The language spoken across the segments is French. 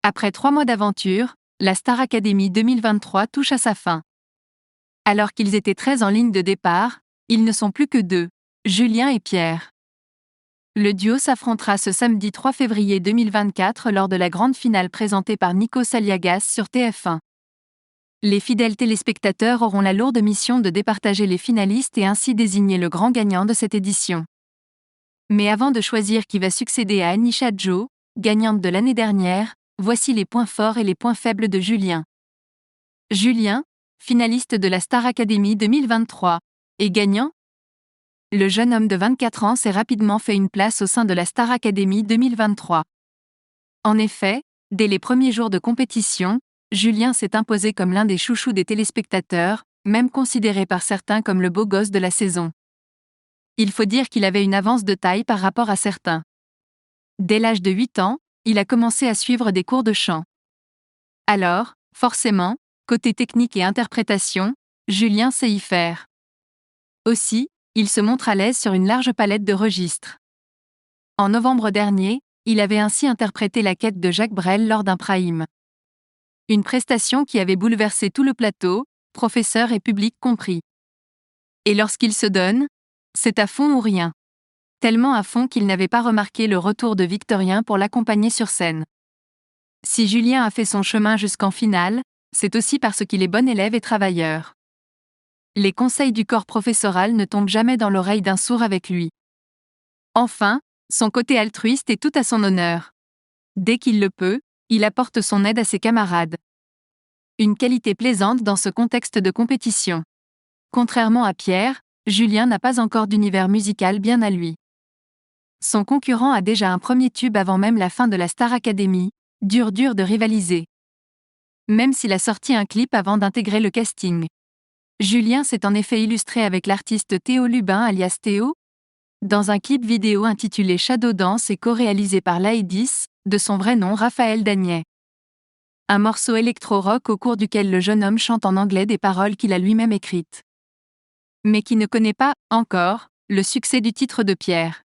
Après 3 mois d'aventure, la Star Academy 2023 touche à sa fin. Alors qu'ils étaient 13 en ligne de départ, ils ne sont plus que 2, Julien et Pierre. Le duo s'affrontera ce samedi 3 février 2024 lors de la grande finale présentée par Nico Saliagas sur TF1. Les fidèles téléspectateurs auront la lourde mission de départager les finalistes et ainsi désigner le grand gagnant de cette édition. Mais avant de choisir qui va succéder à Anisha Joe, gagnante de l'année dernière, voici les points forts et les points faibles de Julien. Julien, finaliste de la Star Academy 2023, et gagnant. Le jeune homme de 24 ans s'est rapidement fait une place au sein de la Star Academy 2023. En effet, dès les premiers jours de compétition, Julien s'est imposé comme l'un des chouchous des téléspectateurs, même considéré par certains comme le beau gosse de la saison. Il faut dire qu'il avait une avance de taille par rapport à certains. Dès l'âge de 8 ans, il a commencé à suivre des cours de chant. Alors, forcément, côté technique et interprétation, Julien sait y faire. Aussi, il se montre à l'aise sur une large palette de registres. En novembre dernier, il avait ainsi interprété la quête de Jacques Brel lors d'un prime. Une prestation qui avait bouleversé tout le plateau, professeurs et public compris. Et lorsqu'il se donne, c'est à fond ou rien. Tellement à fond qu'il n'avait pas remarqué le retour de Victorien pour l'accompagner sur scène. Si Julien a fait son chemin jusqu'en finale, c'est aussi parce qu'il est bon élève et travailleur. Les conseils du corps professoral ne tombent jamais dans l'oreille d'un sourd avec lui. Enfin, son côté altruiste est tout à son honneur. Dès qu'il le peut, il apporte son aide à ses camarades. Une qualité plaisante dans ce contexte de compétition. Contrairement à Pierre, Julien n'a pas encore d'univers musical bien à lui. Son concurrent a déjà un premier tube avant même la fin de la Star Academy, dur de rivaliser. Même s'il a sorti un clip avant d'intégrer le casting. Julien s'est en effet illustré avec l'artiste Théo Lubin alias Théo, dans un clip vidéo intitulé Shadow Dance et co-réalisé par Laïdis, de son vrai nom Raphaël Dagnet. Un morceau électro-rock au cours duquel le jeune homme chante en anglais des paroles qu'il a lui-même écrites. Mais qui ne connaît pas, encore, le succès du titre de Pierre.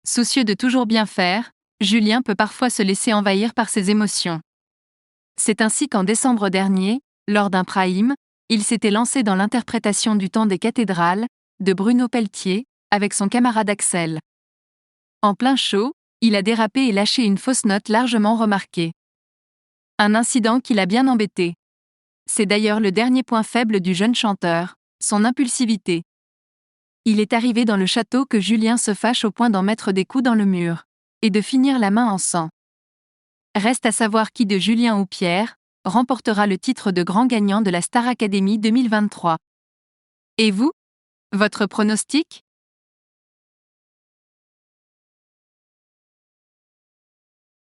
Soucieux de toujours bien faire, Julien peut parfois se laisser envahir par ses émotions. C'est ainsi qu'en décembre dernier, lors d'un prime, il s'était lancé dans l'interprétation du Temps des cathédrales, de Bruno Pelletier, avec son camarade Axel. En plein show, il a dérapé et lâché une fausse note largement remarquée. Un incident qui l'a bien embêté. C'est d'ailleurs le dernier point faible du jeune chanteur, son impulsivité. Il est arrivé dans le château que Julien se fâche au point d'en mettre des coups dans le mur, et de finir la main en sang. Reste à savoir qui de Julien ou Pierre remportera le titre de grand gagnant de la Star Academy 2023. Et vous ? Votre pronostic ?